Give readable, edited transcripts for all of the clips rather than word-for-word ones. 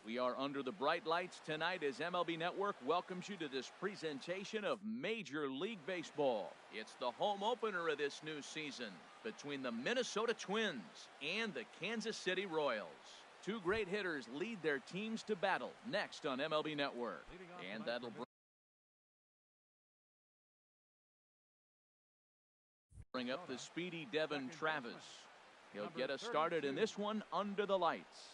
We are under the bright lights tonight as MLB Network welcomes you to this presentation of Major League Baseball. It's the home opener of this new season between the Minnesota Twins and the Kansas City Royals. Two great hitters lead their teams to battle next on MLB Network. And that'll bring up the speedy Devin Travis. He'll get us started in this one under the lights.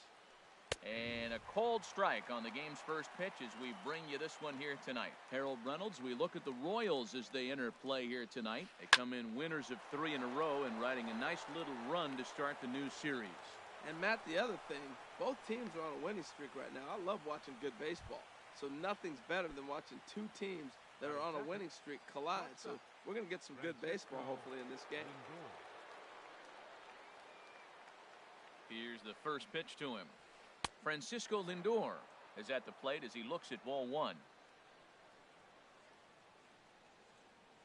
And a called strike on the game's first pitch as we bring you this one here tonight. Harold Reynolds, we look at the Royals as they enter play here tonight. They come in winners of 3 in a row and riding a nice little run to start the new series. And Matt, the other thing, both teams are on a winning streak right now. I love watching good baseball. So nothing's better than watching two teams that are on a winning streak collide. So we're going to get some good baseball hopefully in this game. Here's the first pitch to him. Francisco Lindor is at the plate as he looks at ball 1.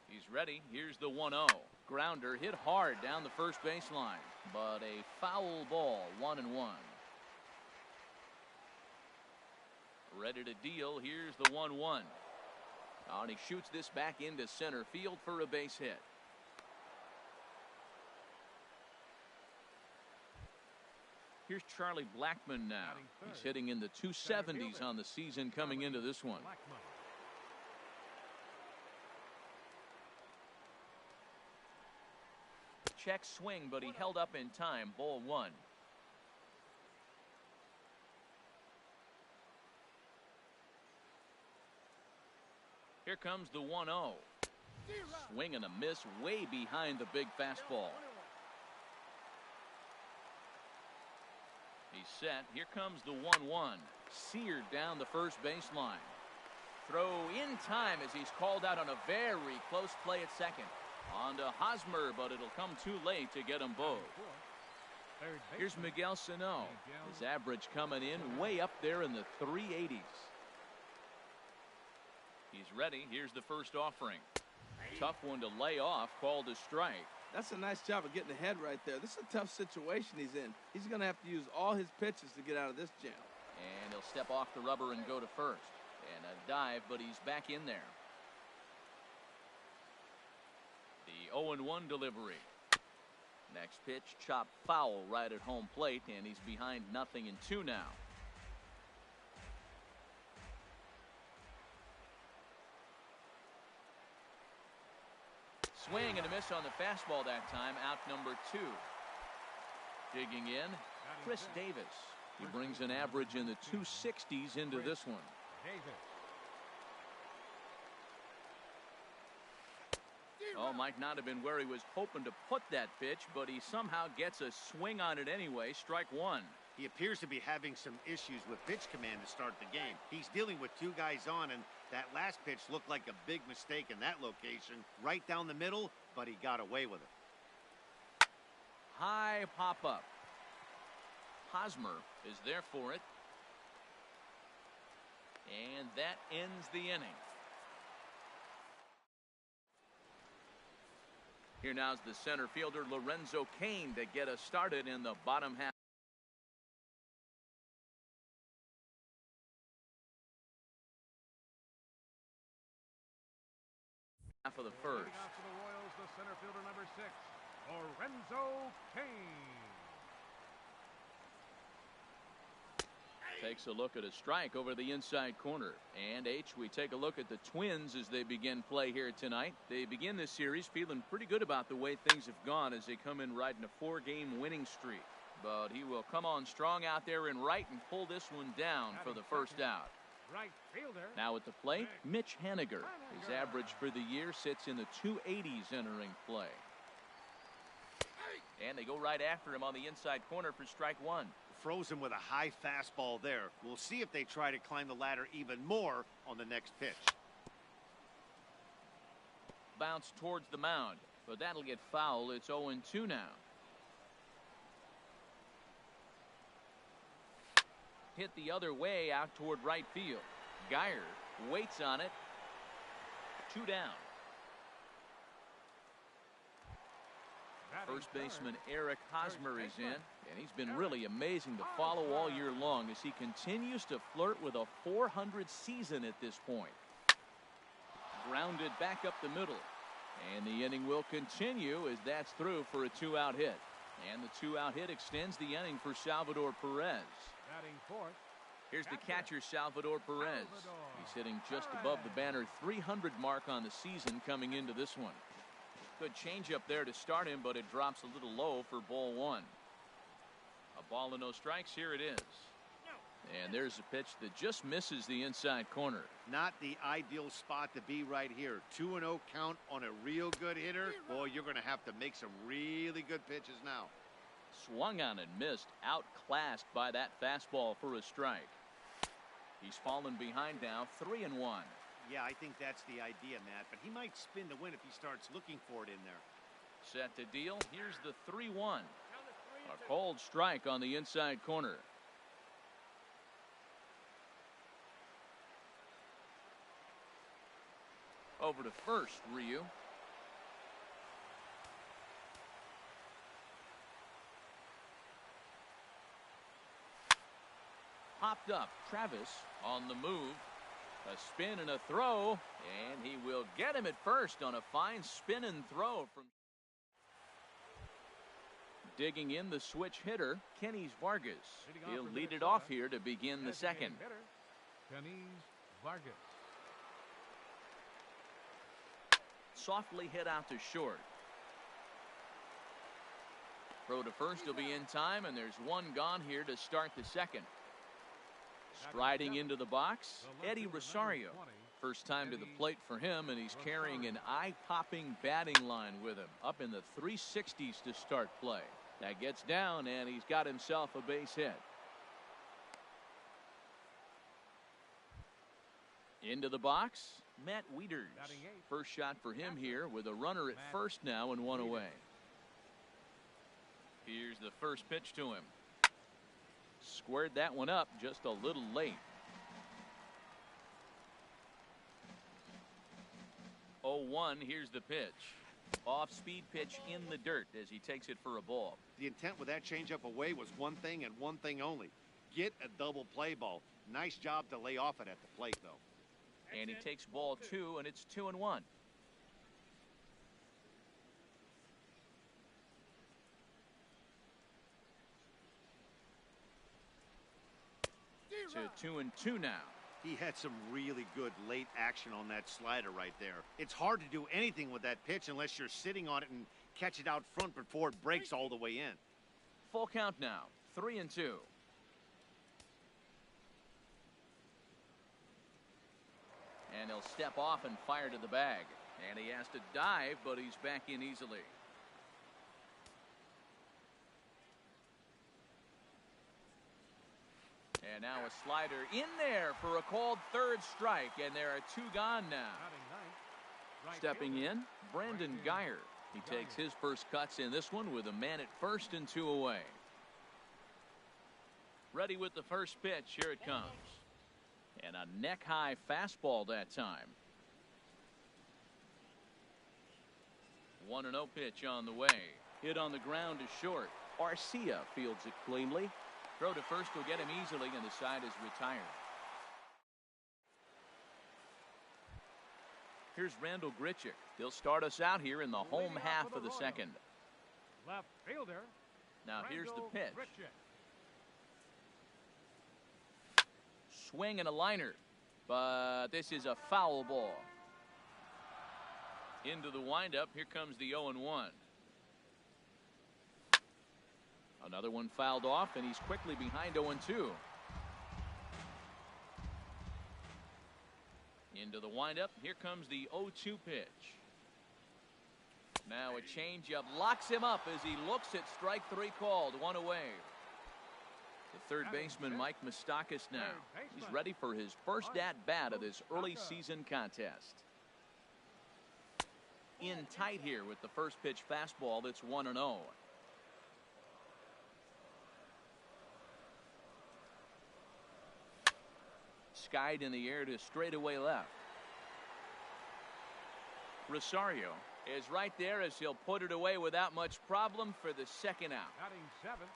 He's ready. Here's the 1-0. Grounder hit hard down the first baseline, but a foul ball, 1-1. Ready to deal. Here's the 1-1. And he shoots this back into center field for a base hit. Here's Charlie Blackmon now. He's hitting in the 270s on the season coming into this one. Check swing, but he held up in time. Ball 1. Here comes the 1-0. Swing and a miss way behind the big fastball. He's set. Here comes the 1-1. Seared down the first baseline. Throw in time as he's called out on a very close play at second. On to Hosmer, but it'll come too late to get them both. Here's Miguel Sano. His average coming in way up there in the 380s. He's ready. Here's the first offering. Tough one to lay off, called a strike. That's a nice job of getting ahead right there. This is a tough situation he's in. He's going to have to use all his pitches to get out of this jam. And he'll step off the rubber and go to first. And a dive, but he's back in there. The 0-1 delivery. Next pitch, chopped foul right at home plate, and he's behind 0-2 now. Swing and a miss on the fastball that time. Out number 2. Digging in, Chris Davis. He brings an average in the 260s into this one. Oh, might not have been where he was hoping to put that pitch, but he somehow gets a swing on it anyway. Strike 1. He appears to be having some issues with pitch command to start the game. He's dealing with 2 guys on, and that last pitch looked like a big mistake in that location. Right down the middle, but he got away with it. High pop-up. Hosmer is there for it. And that ends the inning. Here now's the center fielder, Lorenzo Cain, to get us started in the bottom half. Half of the first. Out to the Royals, the center fielder, number 6, Lorenzo Cain. Takes a look at a strike over the inside corner. And we take a look at the Twins as they begin play here tonight. They begin this series feeling pretty good about the way things have gone as they come in riding a 4-game winning streak. But he will come on strong out there in right and pull this one down for the first out. Right fielder. Now at the plate, Mitch Haniger. His average for the year sits in the 280s entering play. And they go right after him on the inside corner for strike 1. Frozen with a high fastball there. We'll see if they try to climb the ladder even more on the next pitch. Bounce towards the mound, but that'll get foul. It's 0-2 now. Hit the other way out toward right field. Geyer waits on it. 2 down. First baseman Eric Hosmer is in, and he's been really amazing to follow all year long as he continues to flirt with a .400 season at this point. Grounded back up the middle, and the inning will continue as that's through for a 2-out hit. And the 2-out hit extends the inning for Salvador Perez. Batting fourth. Here's the catcher, Salvador Perez. He's hitting just above the banner 300 mark on the season coming into this one. Good changeup there to start him, but it drops a little low for ball one. A ball and no strikes. Here it is. And there's a pitch that just misses the inside corner. Not the ideal spot to be right here. 2-0 count on a real good hitter. Boy, you're going to have to make some really good pitches now. Swung on and missed, outclassed by that fastball for a strike. He's fallen behind now, 3-1. Yeah, I think that's the idea, Matt, but he might spin to win if he starts looking for it in there. Set to deal. Here's the 3-1. A cold strike on the inside corner. Over to first, Ryu. Popped up. Travis on the move. A spin and a throw, and he will get him at first on a fine spin and throw from. Digging in the switch hitter, Kenny's Vargas. He'll lead it off here to begin the second. Kenny's Vargas. Softly hit out to short. Throw to first will be in time, and there's one gone here to start the second. Striding into the box, Eddie Rosario. First time to the plate for him, and he's carrying an eye-popping batting line with him. Up in the 360s to start play. That gets down, and he's got himself a base hit. Into the box, Matt Wieters. First shot for him here with a runner at first now and one away. Here's the first pitch to him. Squared that one up just a little late. 0-1, here's the pitch. Off-speed pitch in the dirt as he takes it for a ball. The intent with that changeup away was one thing and one thing only. Get a double play ball. Nice job to lay off it at the plate, though. And he takes ball two, and it's 2-1. To 2-2 now. He had some really good late action on that slider right there. It's hard to do anything with that pitch unless you're sitting on it and catch it out front before it breaks all the way in. Full count now, 3-2. And he'll step off and fire to the bag. And he has to dive, but he's back in easily. And now a slider in there for a called third strike, and there are two gone now. Stepping in, Brandon Geyer. He takes his first cuts in this one with a man at first and two away. Ready with the first pitch. Here it comes. And a neck-high fastball that time. 1-0 pitch on the way. Hit on the ground to short. Arcia fields it cleanly. Throw to first will get him easily, and the side is retired. Here's Randall Grichuk. He'll start us out here in the home half of the second. Left fielder. Now here's the pitch. Grichuk. Swing and a liner, but this is a foul ball. Into the windup. Here comes the 0-1. Another one fouled off, and he's quickly behind 0-2. Into the windup. Here comes the 0-2 pitch. Now a changeup locks him up as he looks at strike three called. One away. The third baseman, Mike Moustakas, now. He's ready for his first at-bat of this early season contest. In tight here with the first pitch fastball that's 1-0. Skied in the air to straightaway left. Rosario is right there as he'll put it away without much problem for the second out. Batting seventh.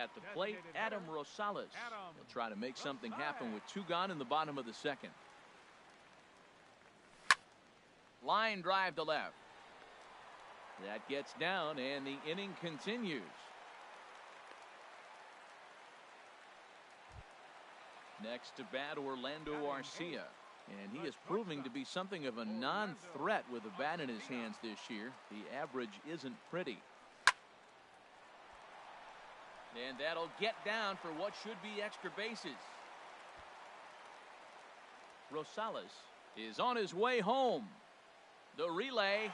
At the plate, Adam Rosales. He'll try to make something happen with 2 gone in the bottom of the second. Line drive to left. That gets down, and the inning continues. Next to bat, Orlando Arcia. And he is proving to be something of a non-threat with a bat in his hands this year. The average isn't pretty. And that'll get down for what should be extra bases. Rosales is on his way home. The relay,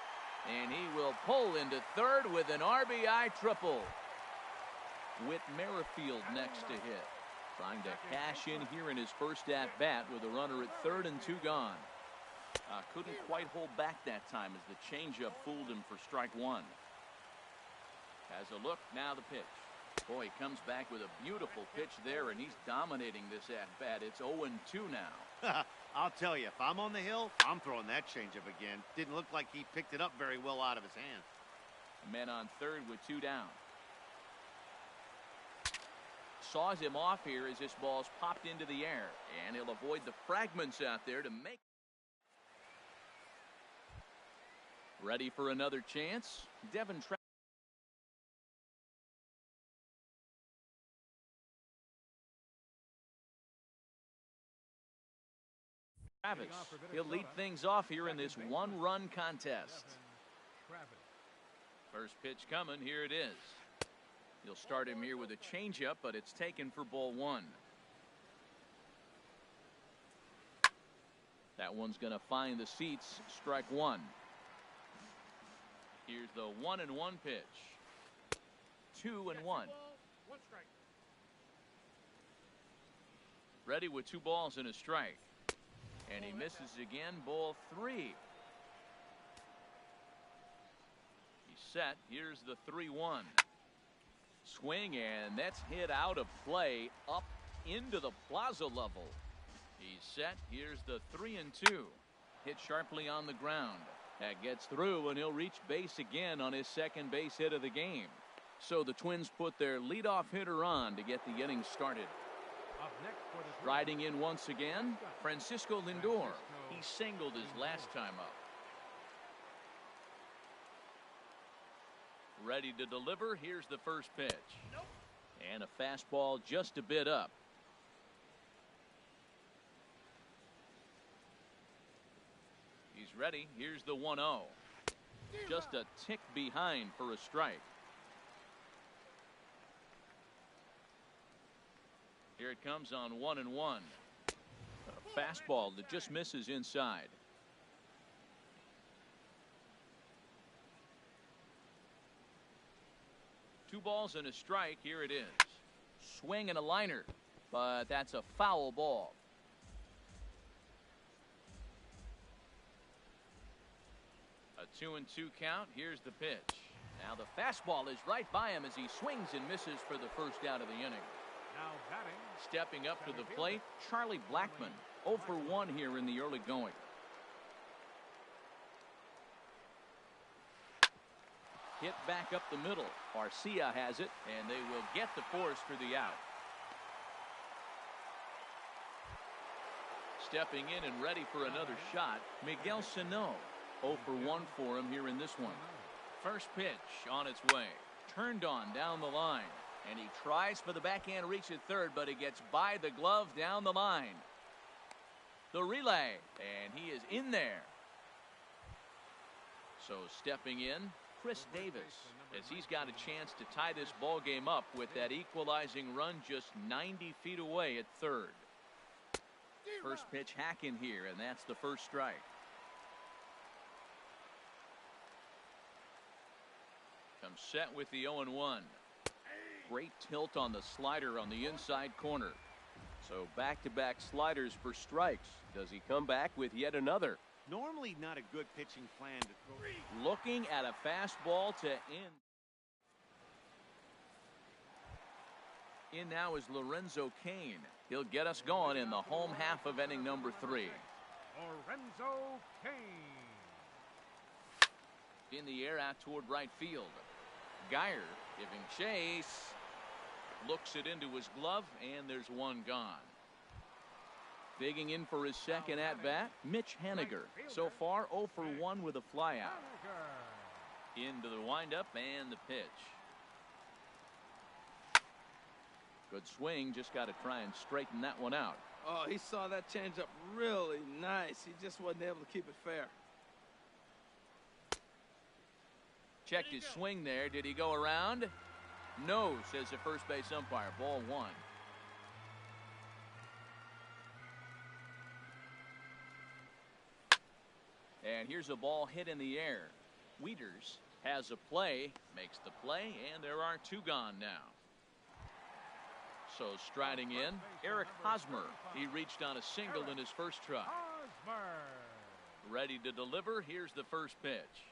and he will pull into third with an RBI triple. Whit Merrifield next to hit. Trying to cash in here in his first at-bat with a runner at third and 2 gone. Couldn't quite hold back that time as the changeup fooled him for strike 1. Has a look, now the pitch. Boy, he comes back with a beautiful pitch there, and he's dominating this at-bat. It's 0-2 now. I'll tell you, if I'm on the hill, I'm throwing that changeup again. Didn't look like he picked it up very well out of his hands. Men on third with 2 down. Saws him off here as this ball's popped into the air, and he'll avoid the fragments out there to make. Ready for another chance? Devin Travis. He'll lead things off here in this 1-run contest. First pitch coming. Here it is. He'll start him here with a changeup, but it's taken for ball 1. That one's going to find the seats. Strike 1. Here's the 1-1 pitch. 2-1. Ready with 2 balls and a strike. And he misses again. Ball 3. He's set. Here's the 3-1. Swing, and that's hit out of play up into the plaza level. He's set. Here's the 3-2. Hit sharply on the ground. That gets through, and he'll reach base again on his second base hit of the game. So the Twins put their leadoff hitter on to get the inning started. Riding in once again, Francisco Lindor. He singled his last time up. Ready to deliver. Here's the first pitch. And a fastball just a bit up. He's ready. Here's the 1-0. Just a tick behind for a strike. Here it comes on 1-1. A fastball that just misses inside. Two balls and a strike. Here it is. Swing and a liner, but that's a foul ball. A 2-2 count. Here's the pitch. Now the fastball is right by him as he swings and misses for the first out of the inning. Now batting. Stepping up to the plate, Charlie Blackmon. 0 for 1 here in the early going. Hit back up the middle. Arcia has it, and they will get the force for the out. Stepping in and ready for another shot, Miguel Sano. 0 for 1 for him here in this one. First pitch on its way. Turned on down the line. And he tries for the backhand reach at third, but he gets by the glove down the line. The relay, and he is in there. So stepping in, Chris Davis, as he's got a chance to tie this ball game up with that equalizing run just 90 feet away at third. First pitch hack in here, and that's the first strike. Comes set with the 0-1. Great tilt on the slider on the inside corner. So back-to-back sliders for strikes. Does he come back with yet another? Normally not a good pitching plan to throw. Looking at a fastball to end. In now is Lorenzo Cain. He'll get us going in the home half of inning number 3. Lorenzo Cain. In the air out toward right field. Geyer giving chase. Looks it into his glove, and there's one gone. Digging in for his second at-bat, Mitch Haniger. So far, 0 for 1 with a flyout. Into the windup and the pitch. Good swing, just got to try and straighten that one out. Oh, he saw that changeup really nice. He just wasn't able to keep it fair. Checked his swing there. Did he go around? No, says the first base umpire. Ball 1. And here's a ball hit in the air. Wieters has a play, makes the play, and there are 2 gone now. So striding in, Eric Hosmer. He reached on a single in his first try. Ready to deliver. Here's the first pitch.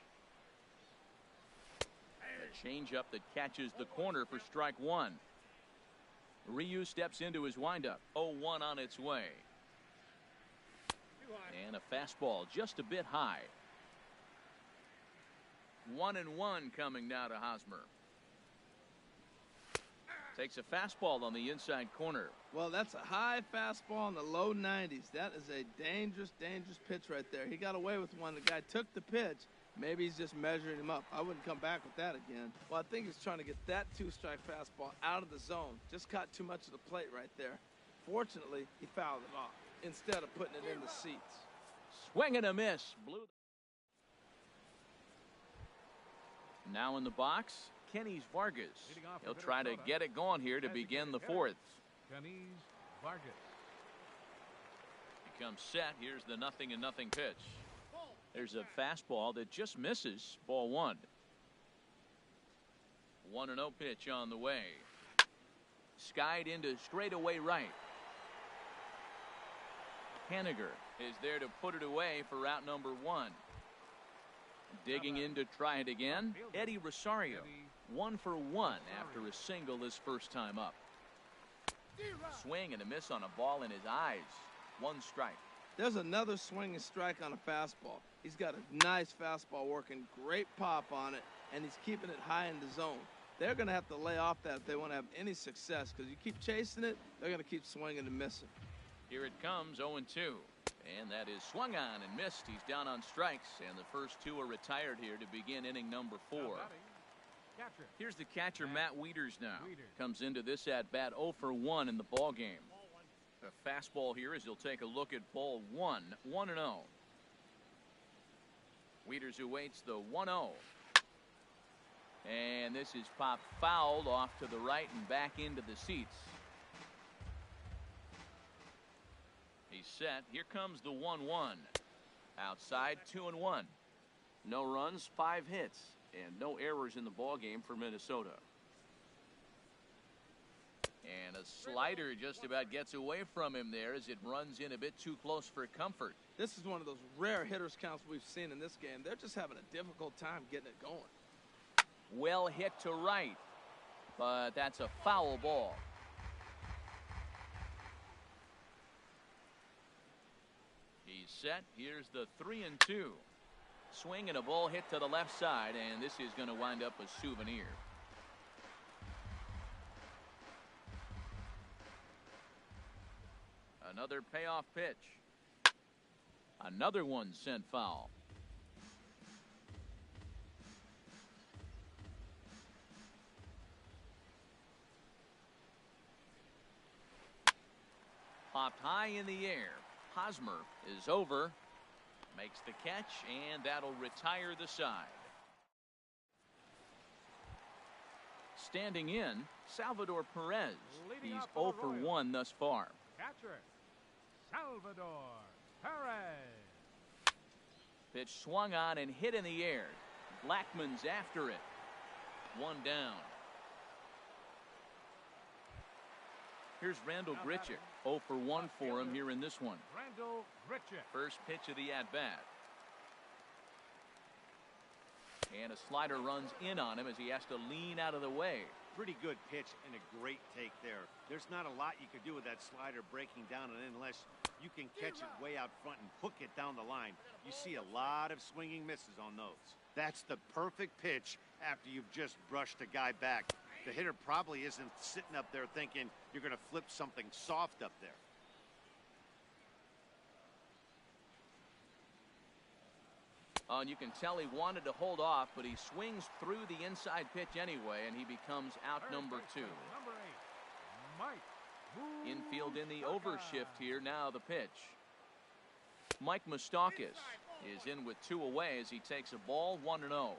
A changeup that catches the corner for strike 1. Ryu steps into his windup. 0-1 on its way. And a fastball just a bit high. 1-1 coming now to Hosmer. Takes a fastball on the inside corner. Well, that's a high fastball in the low 90s. That is a dangerous, dangerous pitch right there. He got away with one. The guy took the pitch. Maybe he's just measuring him up. I wouldn't come back with that again. Well, I think he's trying to get that 2-strike fastball out of the zone. Just caught too much of the plate right there. Fortunately, he fouled it off instead of putting it in the seats. Swing and a miss. Now in the box, Kenny's Vargas. He'll try to get it going here to begin the 4th. Kenny's Vargas. Becomes set. Here's the 0-0 pitch. There's a fastball that just misses. Ball 1. 1-0 pitch on the way. Skied into straightaway right. Haniger is there to put it away for out number 1. Digging in to try it again, Eddie Rosario. 1 for 1 after a single his first time up. Swing and a miss on a ball in his eyes. 1 strike. There's another swinging strike on a fastball. He's got a nice fastball working, great pop on it, and he's keeping it high in the zone. They're going to have to lay off that if they want to have any success, because you keep chasing it, they're going to keep swinging and missing. Here it comes, 0-2. And that is swung on and missed. He's down on strikes, and the first 2 are retired here to begin inning number 4. Here's the catcher, Matt Wieters now. Comes into this at-bat 0 for 1 in the ball game. A fastball here as he'll take a look at ball 1, 1-0. Wieters awaits the 1-0. And this is popped fouled off to the right and back into the seats. He's set. Here comes the 1-1. Outside, 2-1. No runs, 5 hits, and no errors in the ball game for Minnesota. And a slider just about gets away from him there as it runs in a bit too close for comfort. This is one of those rare hitters counts we've seen in this game. They're just having a difficult time getting it going. Well hit to right, but that's a foul ball. He's set. Here's the 3-2. Swing and a ball hit to the left side, and this is going to wind up a souvenir. Another payoff pitch. Another one sent foul. Popped high in the air. Hosmer is over. Makes the catch, and that'll retire the side. Standing in, Salvador Perez. He's 0 for 1 thus far. Catcher, Salvador Perez. Pitch swung on and hit in the air. Blackman's after it. 1 down. Here's Randall Grichuk. 0 for 1 for him here in this one. Randall Grichuk. First pitch of the at-bat. And a slider runs in on him as he has to lean out of the way. Pretty good pitch and a great take there. There's not a lot you could do with that slider breaking down and in unless you can catch it way out front and hook it down the line. You see a lot of swinging misses on those. That's the perfect pitch after you've just brushed a guy back. The hitter probably isn't sitting up there thinking you're going to flip something soft up there. And you can tell he wanted to hold off, but he swings through the inside pitch anyway, and he becomes out number 2. Number 8, Mike. Infield in the overshift here. Now the pitch. Mike Moustakas is in with 2 away as he takes a ball 1-0.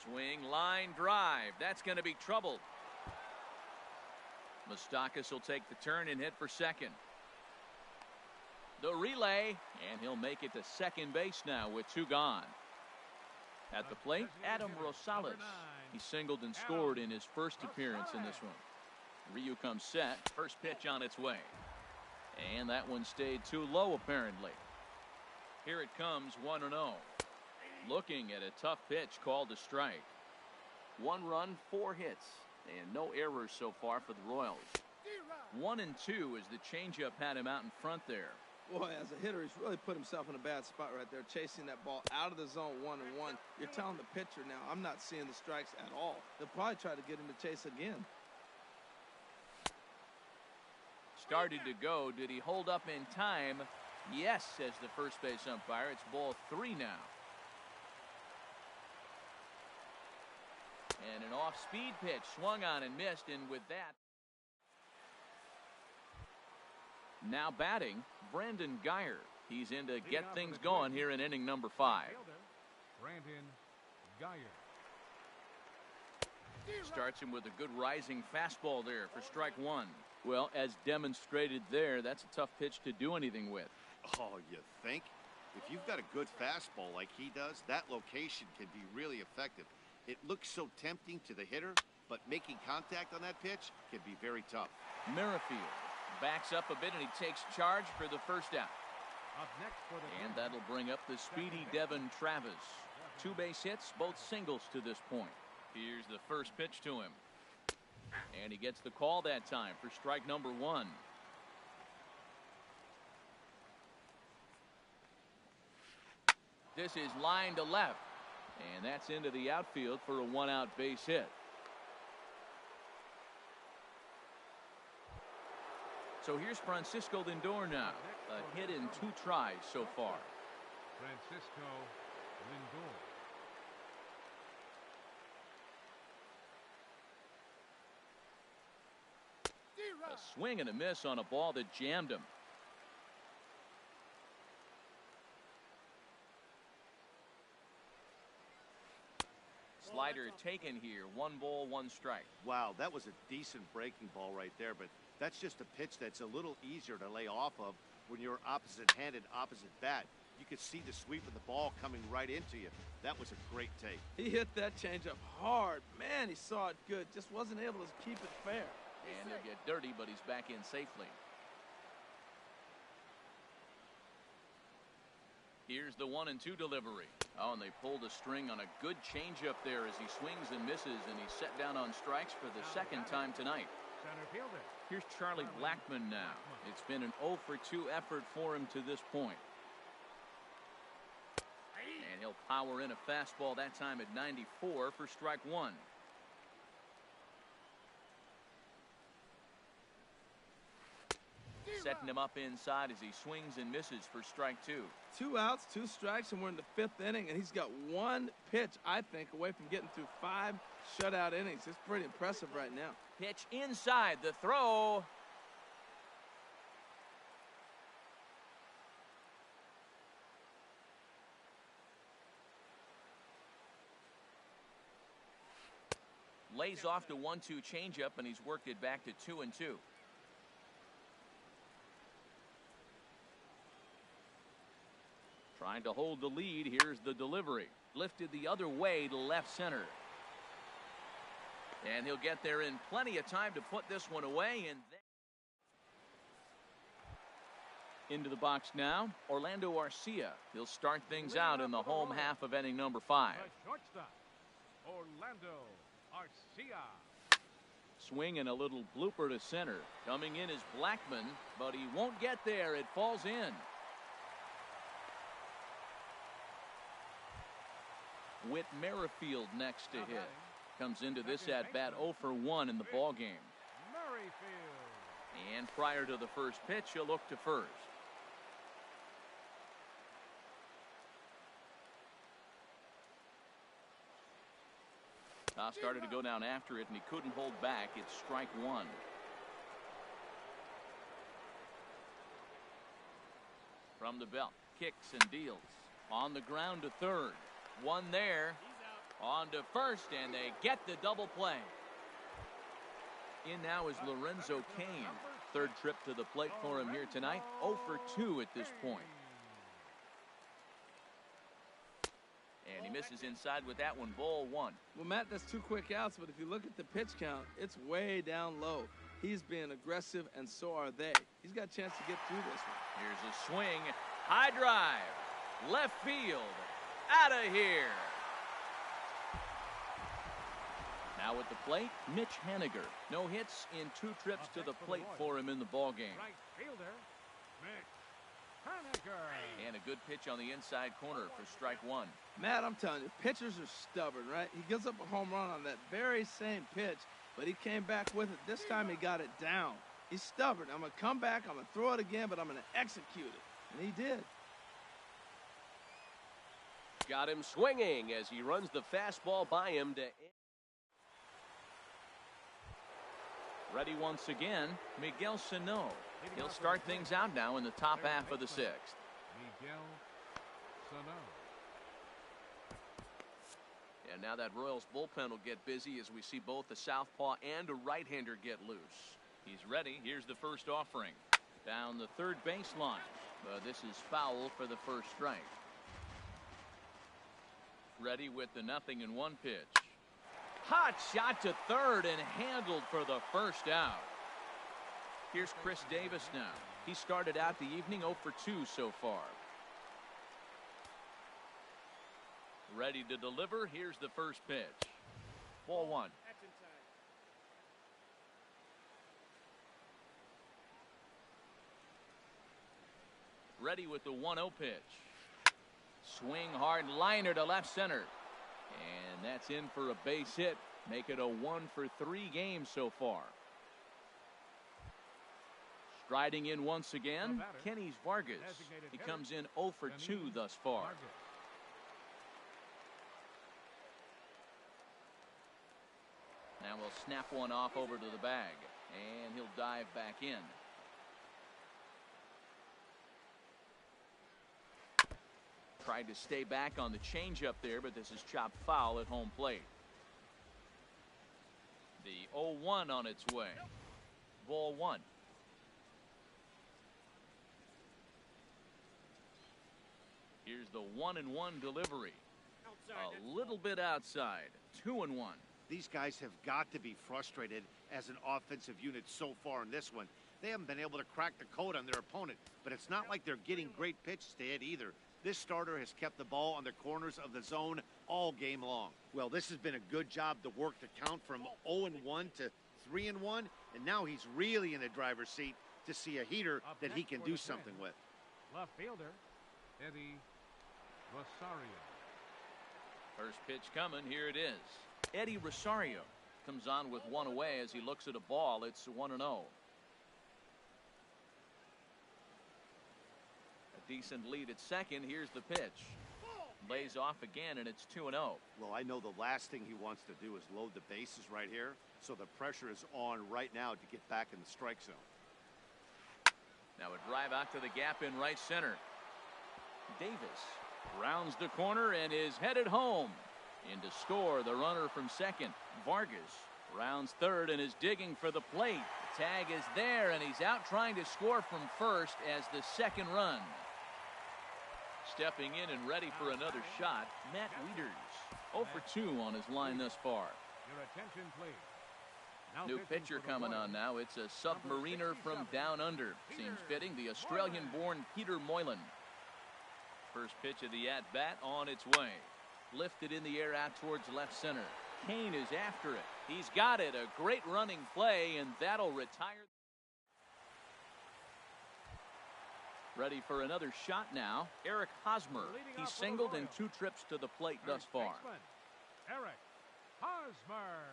Swing, line drive. That's going to be trouble. Moustakas will take the turn and hit for second. The relay, and he'll make it to second base now with 2 gone. At the plate, Adam Rosales. He singled and scored in his first appearance in this one. Ryu comes set. First pitch on its way. And that one stayed too low, apparently. Here it comes, 1-0. Looking at a tough pitch called a strike. 1 run, 4 hits, and no errors so far for the Royals. 1-2 as the changeup had him out in front there. Boy, as a hitter, he's really put himself in a bad spot right there, chasing that ball out of the zone 1-1. You're telling the pitcher now, I'm not seeing the strikes at all. They'll probably try to get him to chase again. Started to go. Did he hold up in time? Yes, says the first base umpire. It's ball 3 now. And an off-speed pitch swung on and missed, and with that, now batting, Brandon Geyer. He's in to get things going here in inning number 5. Brandon Geyer. Starts him with a good rising fastball there for strike 1. Well, as demonstrated there, that's a tough pitch to do anything with. Oh, you think? If you've got a good fastball like he does, that location can be really effective. It looks so tempting to the hitter, but making contact on that pitch can be very tough. Merrifield backs up a bit, and he takes charge for the first out. Up next for the And that'll bring up the speedy Devin Travis. 2 base hits, both singles to this point. Here's the first pitch to him. And he gets the call that time for strike number 1. This is line to left. And that's into the outfield for a 1-out base hit. So here's Francisco Lindor now. A hit in 2 tries so far. Francisco Lindor. A swing and a miss on a ball that jammed him. Slider taken here. 1 ball, 1 strike. Wow, that was a decent breaking ball right there, but that's just a pitch that's a little easier to lay off of when you're opposite-handed, opposite bat. You could see the sweep of the ball coming right into you. That was a great take. He hit that changeup hard. Man, he saw it good. Just wasn't able to keep it fair. And he'll get dirty, but he's back in safely. Here's the 1-2 delivery. Oh, and they pulled a string on a good changeup there as he swings and misses, and he's set down on strikes for the second time tonight. Center fielder. Here's Charlie Blackmon now. It's been an 0 for 2 effort for him to this point. And he'll power in a fastball that time at 94 for strike 1. Setting him up inside as he swings and misses for strike 2. 2 outs, 2 strikes, and we're in the 5th inning, and he's got 1 pitch, I think, away from getting through 5 shutout innings. It's pretty impressive right now. Pitch inside, the throw. Lays off the 1-2 changeup, and he's worked it back to 2-2. Trying to hold the lead. Here's the delivery. Lifted the other way to left center. And he'll get there in plenty of time to put this one away. And then into the box now, Orlando Arcia. He'll start things out in the home half of inning number 5. The shortstop, Orlando Arcia. swing and a little blooper to center. Coming in is Blackman, but he won't get there. It falls in. Whit Merrifield next to hit. Comes into this at-bat 0 for 1 in the ballgame. And prior to the first pitch, he'll look to first. Started to go down after it, and he couldn't hold back. It's strike one. From the belt, kicks and deals. On the ground to third. One there. On to first, and they get the double play. In now is Lorenzo Cain. Third trip to the plate for him here tonight. 0 for 2 at this point. And he misses inside with that one. Ball one. Well, Matt, that's 2 quick outs, but if you look at the pitch count, it's way down low. He's being aggressive, and so are they. He's got a chance to get through this one. Here's a swing. High drive. Left field. Out of here. Now at the plate, Mitch Haniger. No hits in 2 trips to the plate for him in the ballgame. Right fielder, Mitch Haniger. And a good pitch on the inside corner for strike one. Matt, I'm telling you, pitchers are stubborn, right? He gives up a home run on that very same pitch, but he came back with it. This time he got it down. He's stubborn. I'm going to come back, I'm going to throw it again, but I'm going to execute it. And he did. Got him swinging as he runs the fastball by him to... Ready once again, Miguel Sano. He'll start things out now in the top half of the 6th. Miguel Sano. And now that Royals bullpen will get busy as we see both a southpaw and a right-hander get loose. He's ready. Here's the first offering. Down the third baseline. This is foul for the first strike. Ready with the 0-1 pitch. Hot shot to third and handled for the first out. Here's Chris Davis now. He started out the evening 0 for 2 so far. Ready to deliver. Here's the first pitch. Ball one. Ready with the 1-0 pitch. Swing hard liner to left center. And that's in for a base hit. Make it a 1 for 3 game so far. Striding in once again, Kenny Vargas. He comes in 0 for 2 thus far. Now we'll snap one off over to the bag, and he'll dive back in. Tried to stay back on the changeup there, but this is chopped foul at home plate. The 0-1 on its way. Ball one. Here's the 1-1 delivery. A little bit outside. 2-1. These guys have got to be frustrated as an offensive unit so far in this one. They haven't been able to crack the code on their opponent, but it's not like they're getting great pitches to hit either. This starter has kept the ball on the corners of the zone all game long. Well, this has been a good job to work the count from 0-1 to 3-1, and now he's really in the driver's seat to see a heater that he can do something with. Left fielder, Eddie Rosario. First pitch coming. Here it is. Eddie Rosario comes on with one away as he looks at a ball. It's 1-0. Decent lead at second. Here's the pitch. Lays off again, and it's 2-0. Well, I know the last thing he wants to do is load the bases right here, so the pressure is on right now to get back in the strike zone. Now a drive out to the gap in right center. Davis rounds the corner and is headed home. In to score the runner from second. Vargas rounds third and is digging for the plate. The tag is there, and he's out trying to score from first as the second run. Stepping in and ready for another shot, Matt Wieters. 0 for 2 on his line thus far. Your attention, please. Now New pitcher coming on now. It's a submariner from down under. Seems fitting. The Australian-born Peter Moylan. First pitch of the at-bat on its way. Lifted in the air out towards left center. Cain is after it. He's got it. A great running play, and that'll retire. Ready for another shot now. Eric Hosmer. He's singled in 2 trips to the plate thus far. Eric Hosmer.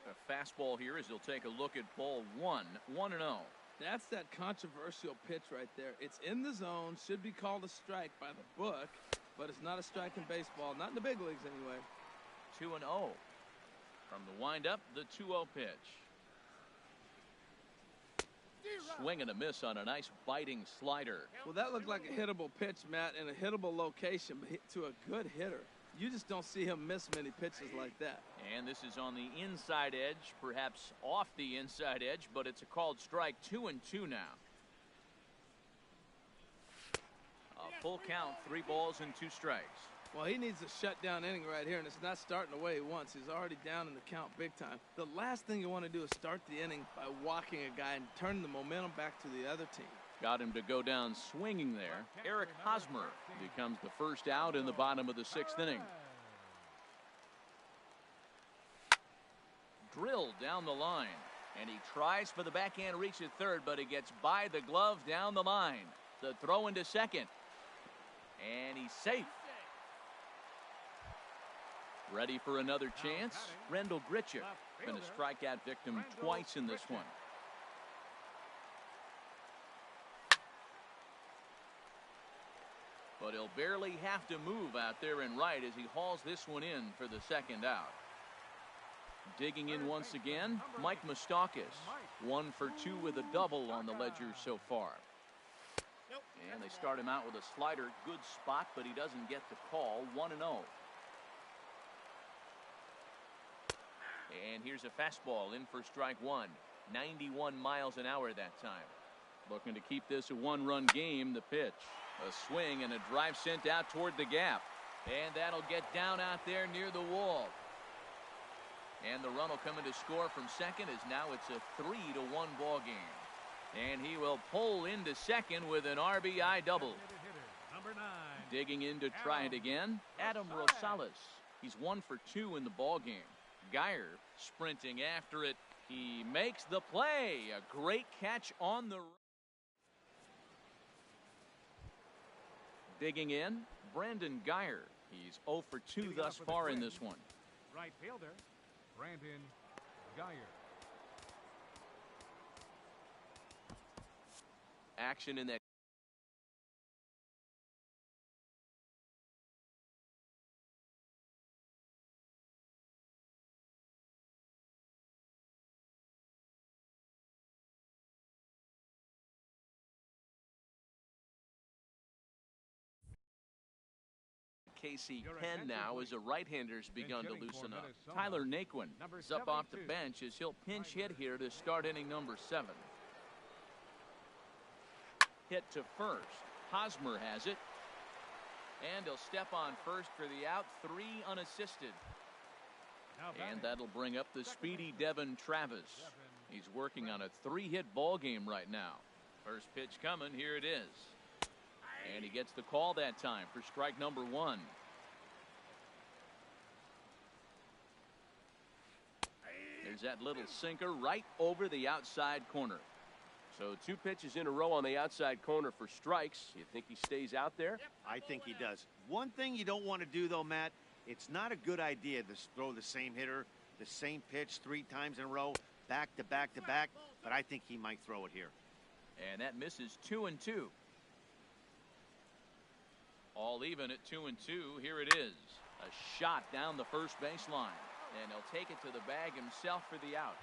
A fastball here as he'll take a look at ball 1. 1-0. That's that controversial pitch right there. It's in the zone, should be called a strike by the book, but it's not a strike in baseball, not in the big leagues anyway. 2-0. From the windup, the 2-0 pitch. Swing and a miss on a nice biting slider. Well, that looked like a hittable pitch, Matt, in a hittable location, but to a good hitter. You just don't see him miss many pitches like that. And this is on the inside edge, perhaps off the inside edge, but it's a called strike. 2-2 now. A full count, 3 balls and 2 strikes. Well, he needs a shutdown inning right here, and it's not starting the way he wants. He's already down in the count big time. The last thing you want to do is start the inning by walking a guy and turn the momentum back to the other team. Got him to go down swinging there. Eric Hosmer becomes the first out in the bottom of the 6th inning. Drilled down the line, and he tries for the backhand reach at third, but he gets by the glove down the line. The throw into second, and he's safe. Ready for another chance. Rendell Grichuk been a strikeout victim twice in this one. But he'll barely have to move out there and right as he hauls this one in for the 2nd out. Digging in once again, Mike Moustakas. 1 for 2 with a double on the ledger so far. And they start him out with a slider. Good spot, but he doesn't get the call. 1-0. And here's a fastball in for strike 1. 91 miles an hour that time. Looking to keep this a 1-run game. The pitch. A swing and a drive sent out toward the gap. And that'll get down out there near the wall. And the run will come in to score from second as now it's a 3-1 ball game. And he will pull into second with an RBI double. Digging in to try it again, Adam Rosales. He's 1 for 2 in the ball game. Geyer sprinting after it. He makes the play. A great catch on the. Digging in, Brandon Geyer. He's 0 for 2 thus far in this one. Right fielder, Brandon Geyer. Action in that. Casey Penn now as a right-hander's begun to loosen up. Tyler Naquin is up off the bench as he'll pinch hit here to start inning number 7. Hit to first. Hosmer has it. And he'll step on first for the out. 3 unassisted. And that'll bring up the speedy Devin Travis. He's working on a 3-hit ball game right now. First pitch coming. Here it is. And he gets the call that time for strike number 1. There's that little sinker right over the outside corner. So 2 pitches in a row on the outside corner for strikes. You think he stays out there? I think he does. One thing you don't want to do, though, Matt, it's not a good idea to throw the same hitter, the same pitch 3 times in a row, back to back to back, but I think he might throw it here. And that misses 2-2. All even at 2-2. Here it is. A shot down the first baseline. And he'll take it to the bag himself for the out.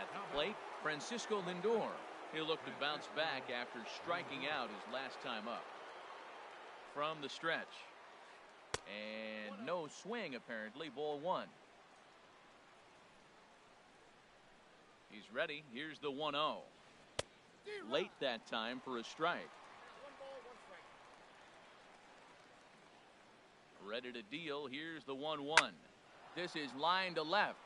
At the plate, Francisco Lindor. He'll look to bounce back after striking out his last time up. From the stretch. And no swing, apparently. Ball 1. He's ready. Here's the 1-0. Late that time for a strike. Ready to deal. Here's the 1-1. This is line to left.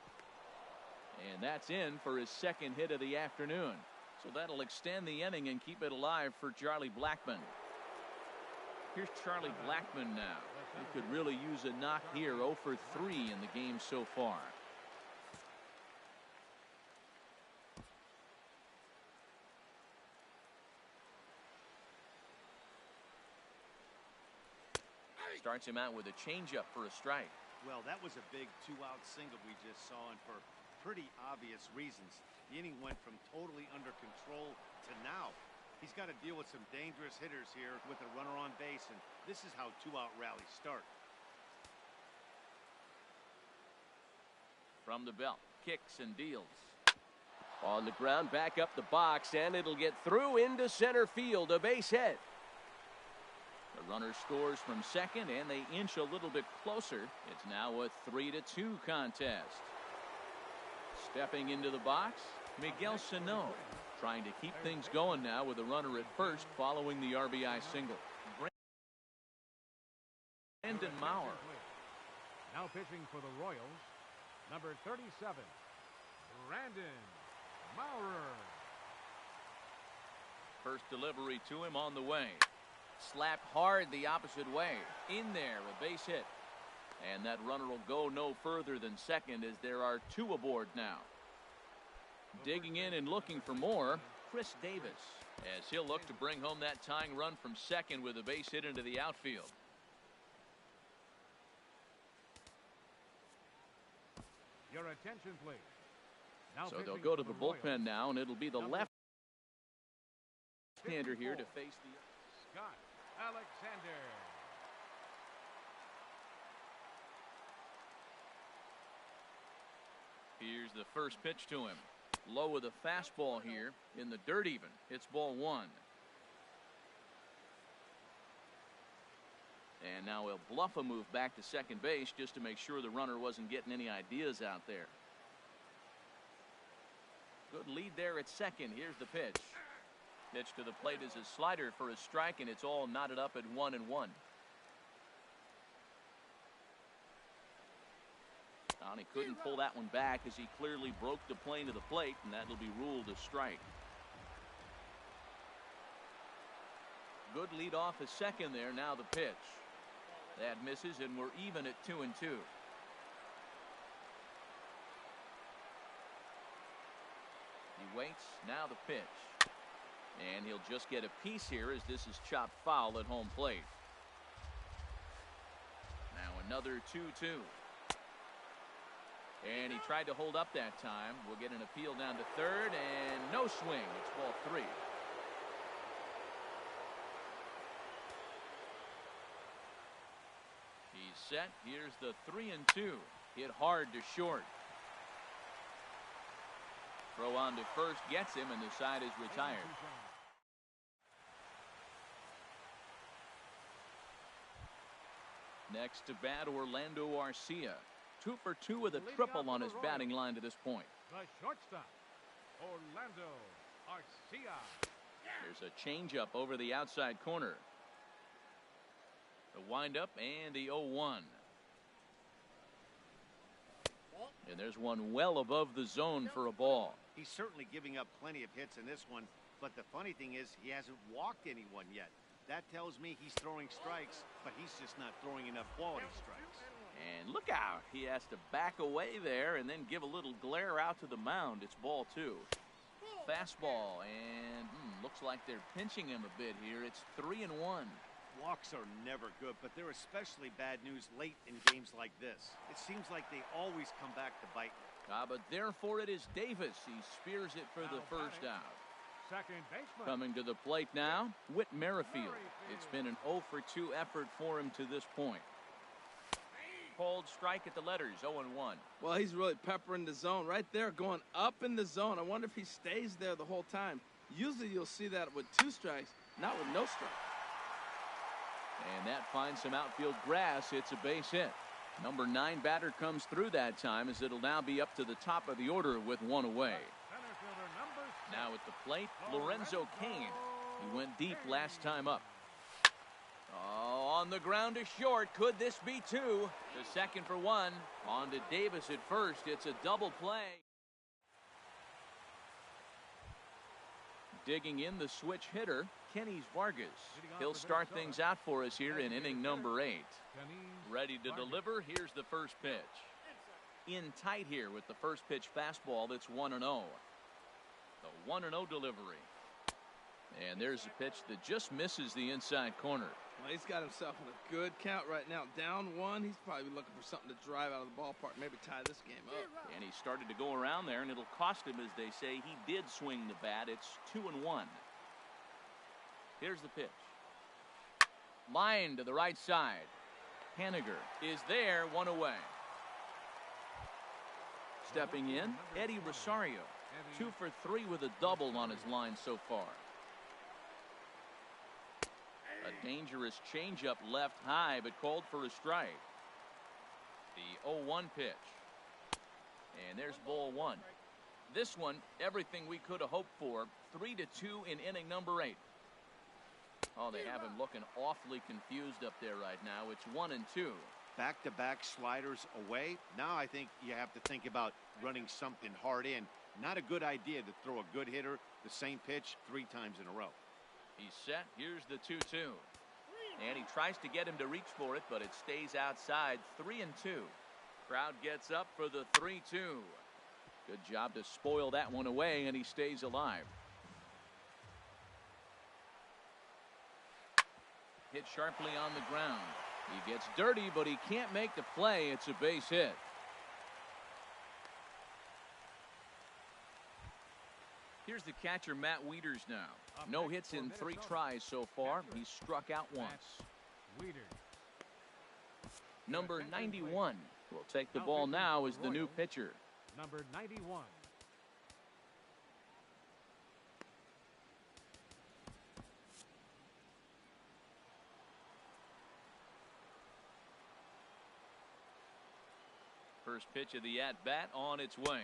And that's in for his 2nd hit of the afternoon. So that'll extend the inning and keep it alive for Charlie Blackmon. Here's Charlie Blackmon now. They could really use a knock here. 0 for 3 in the game so far. Starts him out with a changeup for a strike. Well, that was a big two-out single we just saw, and for pretty obvious reasons. The inning went from totally under control to now. He's got to deal with some dangerous hitters here with a runner on base, and this is how two-out rallies start. From the belt, kicks and deals. On the ground, back up the box, and it'll get through into center field, a base hit. The runner scores from second, and they inch a little bit closer. It's now a 3-2 contest. Stepping into the box, Miguel Sano, trying to keep things going now with a runner at first following the RBI single. Brandon Maurer. Now pitching for the Royals, number 37, Brandon Maurer. First delivery to him on the way. Slapped hard the opposite way. In there, a base hit. And that runner will go no further than second as there are 2 aboard now. Digging in and looking for more, Chris Davis, as he'll look to bring home that tying run from second with a base hit into the outfield. Your attention, please. Now So they'll go to the bullpen now, and it'll be the left-hander here to face the Scott Alexander. Here's the first pitch to him. Low with a fastball here in the dirt even. It's ball 1. And now he'll bluff a move back to second base just to make sure the runner wasn't getting any ideas out there. Good lead there at second. Here's the pitch. Pitch to the plate is a slider for a strike, and it's all knotted up at 1-1. He couldn't pull that one back as he clearly broke the plane to the plate, and that'll be ruled a strike. Good lead off at second there. Now the pitch. That misses, and we're even at 2-2. He waits. Now the pitch. And he'll just get a piece here as this is chopped foul at home plate. Now another 2-2. And he tried to hold up that time. We'll get an appeal down to third, and no swing. It's ball 3. He's set. Here's the 3-2. Hit hard to short. Throw on to first gets him, and the side is retired. Next to bat, Orlando Arcia. 2 for 2 with a triple on his batting line to this point. The shortstop, Orlando Arcia. There's a changeup over the outside corner. The windup and the 0-1. And there's one well above the zone for a ball. He's certainly giving up plenty of hits in this one, but the funny thing is he hasn't walked anyone yet. That tells me he's throwing strikes, but he's just not throwing enough quality strikes. And look out. He has to back away there and then give a little glare out to the mound. It's ball 2. Fastball, and looks like they're pinching him a bit here. It's 3-1. Walks are never good, but they're especially bad news late in games like this. It seems like they always come back to bite you. But therefore it is Davis. He spears it for the first out. Second baseman. Coming to the plate now, Whit Merrifield. It's been an 0 for 2 effort for him to this point. Cold strike at the letters, 0-1. Well, he's really peppering the zone right there, going up in the zone. I wonder if he stays there the whole time. Usually you'll see that with 2 strikes, not with no strike. And that finds some outfield grass. It's a base hit. Number 9 batter comes through that time as it'll now be up to the top of the order with 1 away. Now at the plate, Lorenzo Cain. He went deep last time up. Oh, on the ground to short. Could this be 2? The second for 1. On to Davis at first. It's a double play. Digging in the switch hitter, Kenny Vargas. He'll start things out for us here in inning number 8. Ready to deliver. Here's the first pitch. In tight here with the first pitch fastball that's 1-0. The 1-0 delivery. And there's a pitch that just misses the inside corner. Well, he's got himself in a good count right now. Down 1, he's probably looking for something to drive out of the ballpark, maybe tie this game up. And he started to go around there, and it'll cost him, as they say. He did swing the bat. It's 2-1. Here's the pitch. Line to the right side. Haniger is there, 1 away. Stepping in, Eddie Rosario. 2 for 3 with a double on his line so far. A dangerous changeup left high, but called for a strike. The 0-1 pitch. And there's ball 1. This one, everything we could have hoped for. 3-2 in inning number 8. Oh, they have him looking awfully confused up there right now. It's 1-2. Back-to-back sliders away. Now I think you have to think about running something hard in. Not a good idea to throw a good hitter the same pitch 3 times in a row. He's set. Here's the 2-2. And he tries to get him to reach for it, but it stays outside. 3-2. Crowd gets up for the 3-2. Good job to spoil that one away, and he stays alive. Hit sharply on the ground. He gets dirty, but he can't make the play. It's a base hit. Here's the catcher, Matt Wieters now. No hits in 3 tries so far. He's struck out once. Number 91 will take the ball now as the new pitcher. Number 91. First pitch of the at-bat on its way.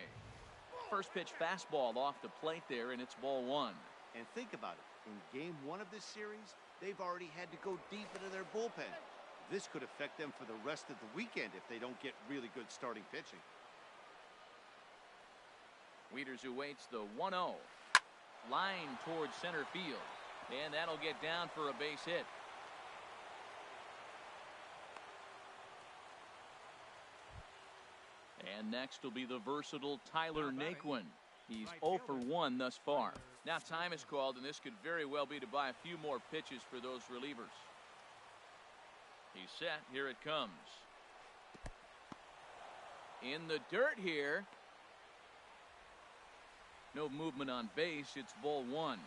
First pitch fastball off the plate there, and it's ball 1. And think about it. In game 1 of this series, they've already had to go deep into their bullpen. This could affect them for the rest of the weekend if they don't get really good starting pitching. Wieters awaits the 1-0. Line towards center field. And that'll get down for a base hit. And next will be the versatile Tyler Naquin. He's 0 for 1 thus far. Now time is called, and this could very well be to buy a few more pitches for those relievers. He's set. Here it comes. In the dirt here. No movement on base. It's ball 1.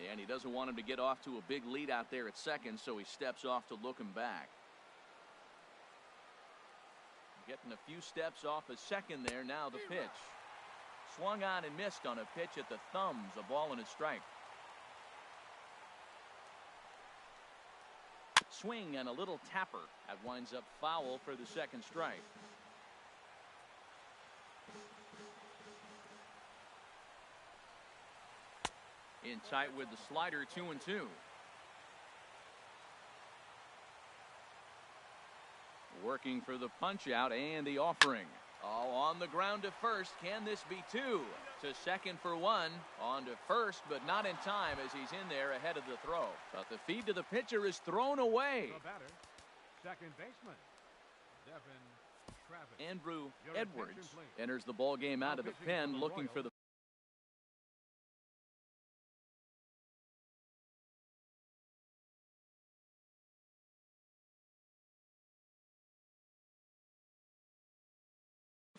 And he doesn't want him to get off to a big lead out there at second, so he steps off to look him back. Getting a few steps off a second there. Now the pitch. Swung on and missed on a pitch at the thumbs. A ball and a strike. Swing and a little tapper. That winds up foul for the second strike. In tight with the slider, 2-2. Working for the punch out and the offering. Oh, on the ground to first. Can this be 2? To second for 1. On to first, but not in time as he's in there ahead of the throw. But the feed to the pitcher is thrown away. The batter, second baseman, Devin Travis. Andrew Edwards enters the ball game out of the pen, looking for the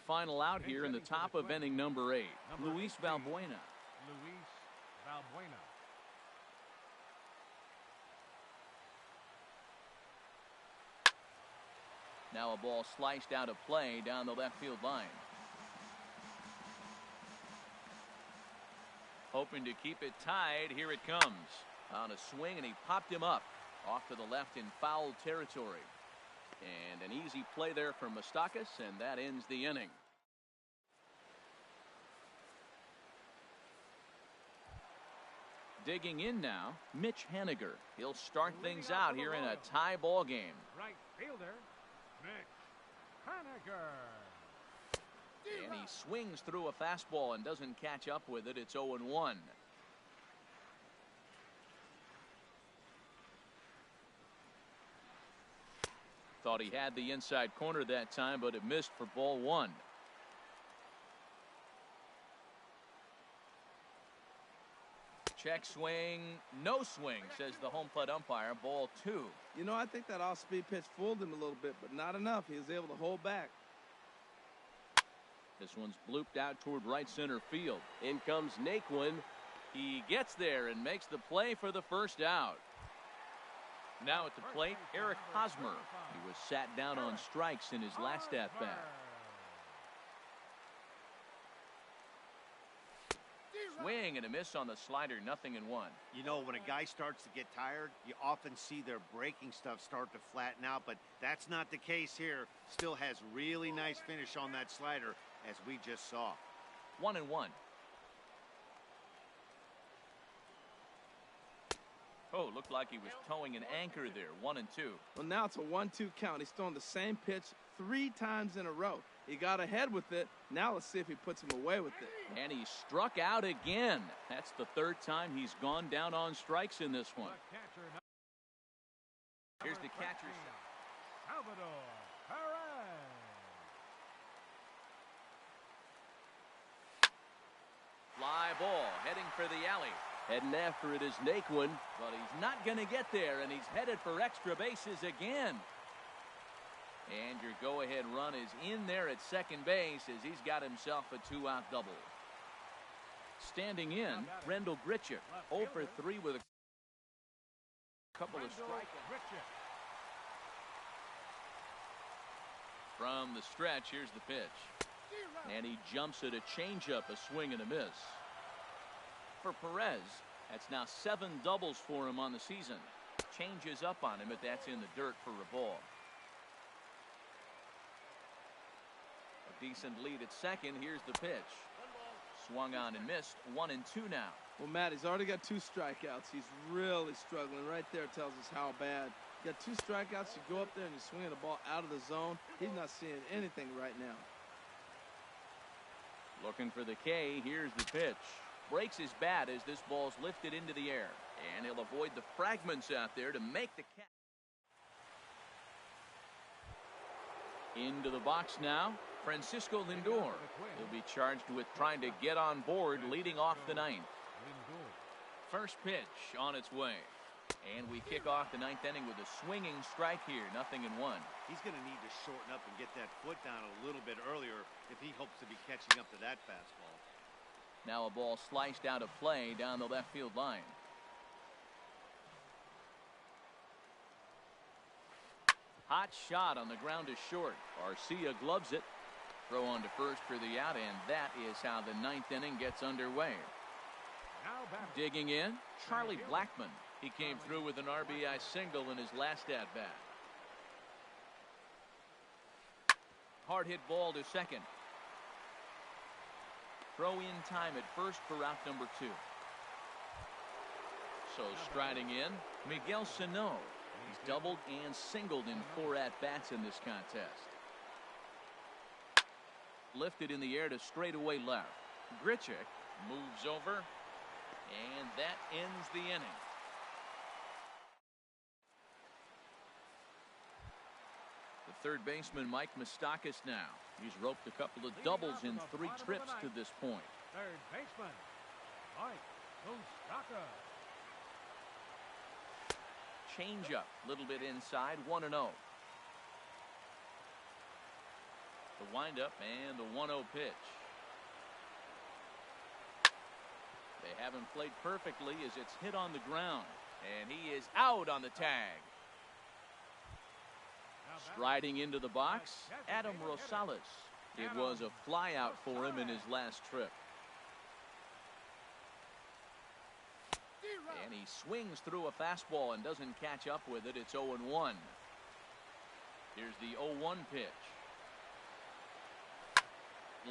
final out here in the top of inning number 8. Luis Valbuena. Luis Valbuena. Now a ball sliced out of play down the left field line. Hoping to keep it tied. Here it comes. On a swing, and he popped him up. Off to the left in foul territory. And an easy play there from Moustakas, and that ends the inning. Digging in now, Mitch Haniger. He'll start things out here in a tie ball game. Right fielder, Mitch Haniger. And he swings through a fastball and doesn't catch up with it. It's 0-1. Thought he had the inside corner that time, but it missed for ball 1. Check swing, no swing, says the home plate umpire. Ball 2. You know, I think that off-speed pitch fooled him a little bit, but not enough. He was able to hold back. This one's blooped out toward right center field. In comes Naquin. He gets there and makes the play for the first out. Now at the plate, Eric Hosmer. He was sat down on strikes in his last at-bat. Swing and a miss on the slider, 0-1. You know, when a guy starts to get tired, you often see their breaking stuff start to flatten out, but that's not the case here. Still has really nice finish on that slider, as we just saw. 1-1. Oh, looked like he was towing an anchor there. 1-2. Well, now it's a 1-2 count. He's thrown the same pitch 3 times in a row. He got ahead with it. Now let's see if he puts him away with it. And he struck out again. That's the 3rd time he's gone down on strikes in this one. Here's the catcher. Salvador Perez. Fly ball heading for the alley. Heading after it is Naquin. But he's not going to get there, and he's headed for extra bases again. And your go-ahead run is in there at second base as he's got himself a 2-out double. Standing in, Rendell Grichuk, 0 for 3 with a couple of strikeouts. From the stretch, here's the pitch. And he jumps at a changeup, a swing and a miss. For Perez, that's now 7 doubles for him on the season. Changes up on him, but that's in the dirt for a ball. Decent lead at second. Here's the pitch. Swung on and missed. 1-2 now. Well, Matt, he's already got 2 strikeouts. He's really struggling. Right there tells us how bad. You got 2 strikeouts. You go up there and you're swinging the ball out of the zone. He's not seeing anything right now. Looking for the K. Here's the pitch. Breaks his bat as this ball's lifted into the air. And he'll avoid the fragments out there to make the catch. Into the box now, Francisco Lindor. He'll be charged with trying to get on board leading off the 9th. First pitch on its way. And we kick off the 9th inning with a swinging strike here, 0-1. He's going to need to shorten up and get that foot down a little bit earlier if he hopes to be catching up to that fastball. Now a ball sliced out of play down the left field line. Hot shot on the ground to short. Arcia gloves it. Throw on to first for the out, and that is how the 9th inning gets underway. Digging in, Charlie Blackmon. He came through with an RBI single in his last at-bat. Hard hit ball to second. Throw in time at first for out number 2. So striding in, Miguel Sano. He's doubled and singled in 4 at-bats in this contest. Lifted in the air to straightaway left. Grichuk moves over, and that ends the inning. The third baseman, Mike Moustakas, now. He's roped a couple of doubles in 3 trips to this point. Third baseman, Mike Moustakas. Changeup, a little bit inside, 1-0. The windup and the 1-0 pitch. They haven't played perfectly as it's hit on the ground, and he is out on the tag. Striding into the box, Adam Rosales. It was a flyout for him in his last trip. And he swings through a fastball and doesn't catch up with it. It's 0-1. Here's the 0-1 pitch.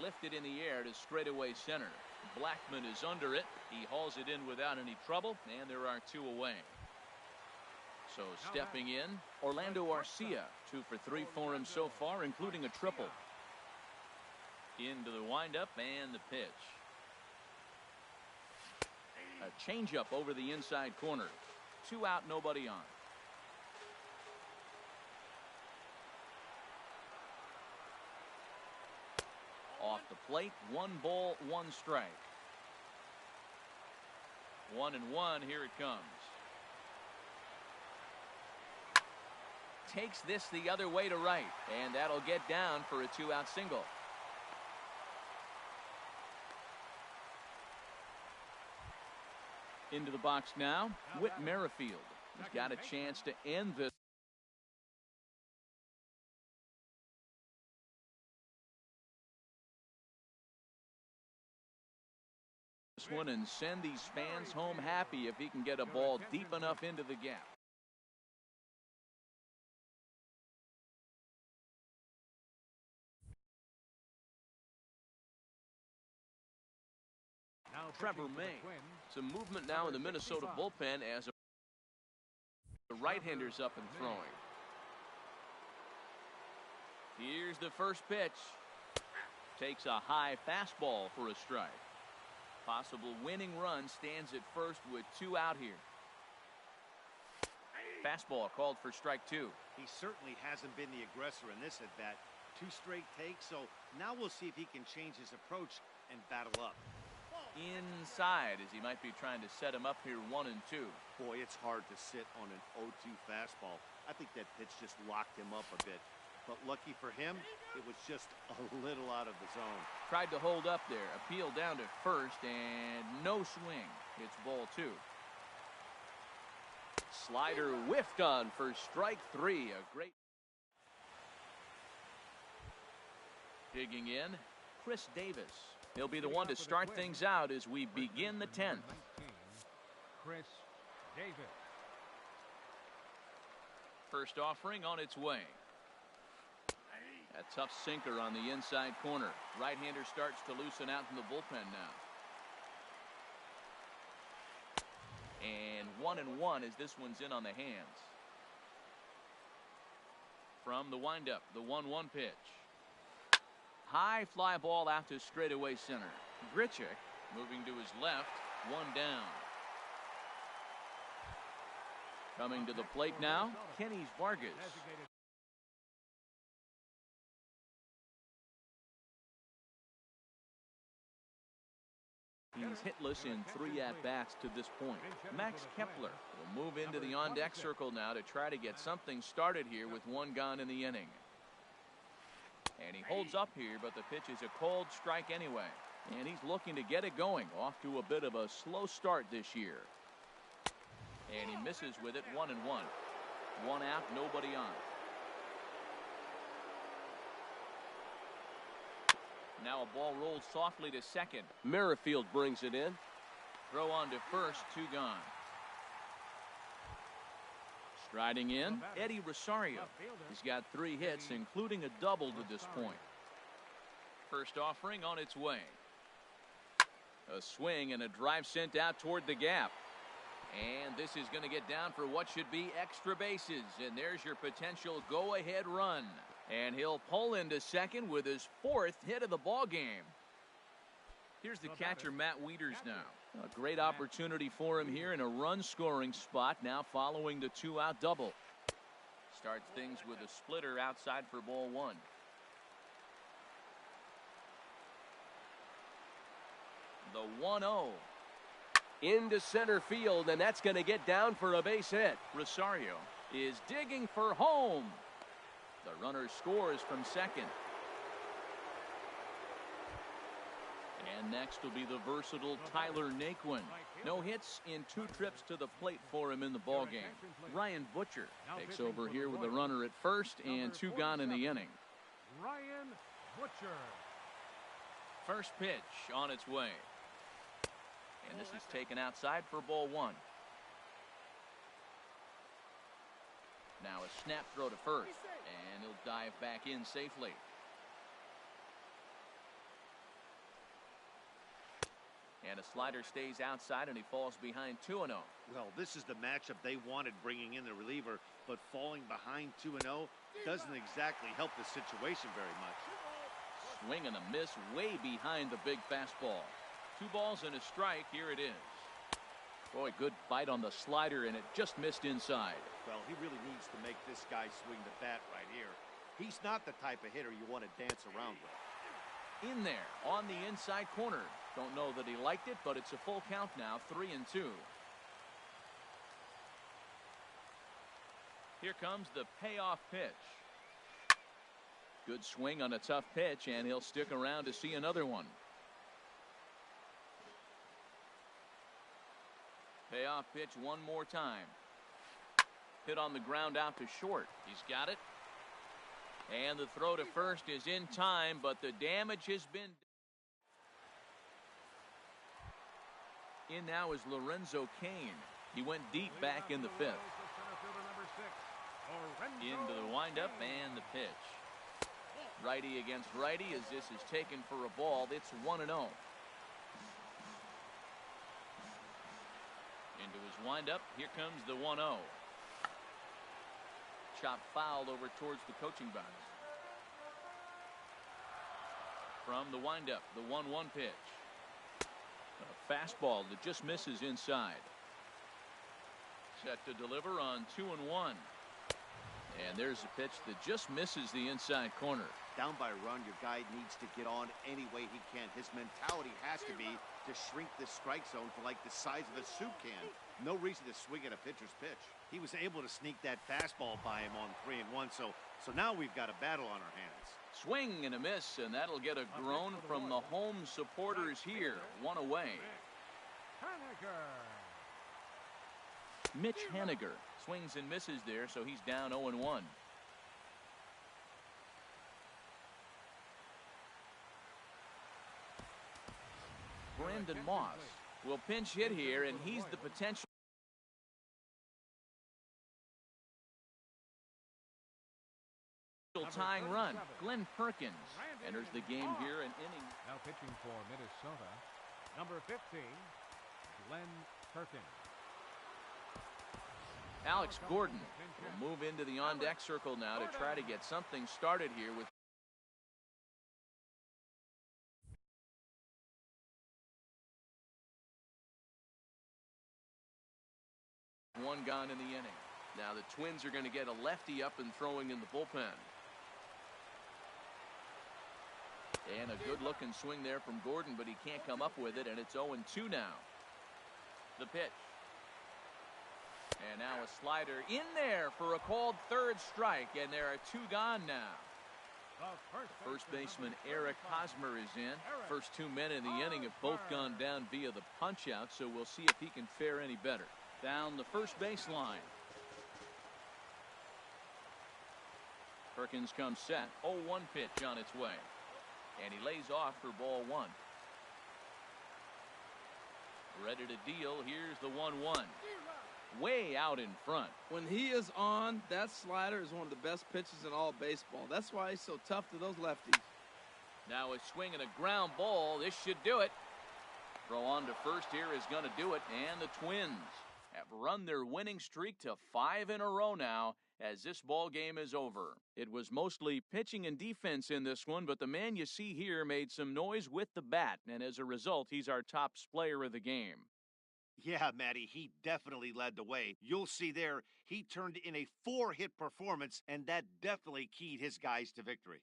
Lifted in the air to straightaway center. Blackmon is under it. He hauls it in without any trouble, and there are 2 away. So stepping in, Orlando Arcia, 2 for 3 for him so far, including a triple. Into the windup and the pitch. A changeup over the inside corner. 2 out, nobody on. Off the plate, 1 ball, 1 strike. 1-1, here it comes. Takes this the other way to right, and that'll get down for a 2-out single. Into the box now, Whit Merrifield. He's got a chance to end this one and send these fans home happy if he can get a ball deep enough into the gap. Trevor May. Some movement now in the Minnesota bullpen as the right-hander's up and throwing. Here's the first pitch. Takes a high fastball for a strike. Possible winning run stands at first with 2 out here. Fastball called for strike 2. He certainly hasn't been the aggressor in this at-bat. 2 straight takes, so now we'll see if he can change his approach and battle up. Inside as he might be trying to set him up here 1-2. Boy, it's hard to sit on an 0-2 fastball. I think that pitch just locked him up a bit. But lucky for him, it was just a little out of the zone. Tried to hold up there. Appeal down to first and no swing. It's ball 2. Slider whiffed on for strike 3. A great. Digging in, Chris Davis. He'll be the one to start things out as we begin the 10th. Chris Davis. First offering on its way. A tough sinker on the inside corner. Right-hander starts to loosen out in the bullpen now. And 1-1 as this one's in on the hands. From the windup, the 1-1 pitch. High fly ball out to straightaway center. Grichuk moving to his left, 1 down. Coming to the plate now, Kenny Vargas. He's hitless in 3 at-bats to this point. Max Kepler will move into the on-deck circle now to try to get something started here with 1 gone in the inning. And he holds up here, but the pitch is a cold strike anyway. And he's looking to get it going. Off to a bit of a slow start this year. And he misses with it, 1-1. 1 out, nobody on. Now a ball rolls softly to second. Merrifield brings it in. Throw on to first, 2 gone. Striding in, Eddie Rosario. He's got 3 hits, including a double to this point. First offering on its way. A swing and a drive sent out toward the gap. And this is going to get down for what should be extra bases. And there's your potential go-ahead run. And he'll pull into second with his 4th hit of the ball game. Here's the catcher, Matt Wieters, now. A great opportunity for him here in a run-scoring spot now following the 2-out double. Starts things with a splitter outside for ball 1. The 1-0. Into center field, and that's going to get down for a base hit. Rosario is digging for home. The runner scores from second. And next will be the versatile Tyler Naquin. No hits in 2 trips to the plate for him in the ballgame. Ryan Butcher takes over here with the runner at first and 2 gone in the inning. Ryan Butcher. First pitch on its way. And this is taken outside for ball 1. Now a snap throw to first, and he'll dive back in safely. And a slider stays outside, and he falls behind 2-0. Well, this is the matchup they wanted, bringing in the reliever, but falling behind 2-0 doesn't exactly help the situation very much. Swing and a miss way behind the big fastball. 2 balls and a strike. Here it is. Boy, good bite on the slider, and it just missed inside. Well, he really needs to make this guy swing the bat right here. He's not the type of hitter you want to dance around with. In there on the inside corner. Don't know that he liked it, but it's a full count now, 3-2. Here comes the payoff pitch. Good swing on a tough pitch, and he'll stick around to see another one. Payoff pitch one more time. Hit on the ground out to short. He's got it. And the throw to first is in time, but the damage has been. In now is Lorenzo Cain. He went deep back in the 5th. Into the windup and the pitch. Righty against righty as this is taken for a ball. It's 1-0. Into his windup. Here comes the 1-0. Chop fouled over towards the coaching box. From the windup, the 1-1 pitch. A fastball that just misses inside. Set to deliver on 2-1. And there's a pitch that just misses the inside corner. Down by a run, your guy needs to get on any way he can. His mentality has to be to shrink the strike zone to like the size of a soup can. No reason to swing at a pitcher's pitch. He was able to sneak that fastball by him on 3-1, so now we've got a battle on our hands. Swing and a miss, and that'll get a groan from the home supporters here. 1 away. Mitch Haniger swings and misses there, so he's down 0-1. Brandon Moss will pinch hit here, and he's the potential tying run. Glenn Perkins enters the game here, an inning. Now pitching for Minnesota, number 15, Glenn Perkins. Alex Gordon will move into the on-deck circle now to try to get something started here with one gone in the inning. Now the Twins are going to get a lefty up and throwing in the bullpen. And a good-looking swing there from Gordon, but he can't come up with it, and it's 0-2 now. The pitch. And now a slider in there for a called third strike, and there are 2 gone now. First baseman Eric Hosmer is in. First 2 men in the inning have both gone down via the punch-out, so we'll see if he can fare any better. Down the first baseline. Perkins comes set. 0-1 pitch on its way. And he lays off for ball 1. Ready to deal. Here's the 1-1. Way out in front. When he is on, that slider is one of the best pitches in all baseball. That's why he's so tough to those lefties. Now a swing and a ground ball. This should do it. Throw on to first here is going to do it. And the Twins have run their winning streak to 5 in a row now as this ball game is over. It was mostly pitching and defense in this one, but the man you see here made some noise with the bat, and as a result, he's our top player of the game. Yeah, Matty, he definitely led the way. You'll see there, he turned in a 4-hit performance, and that definitely keyed his guys to victory.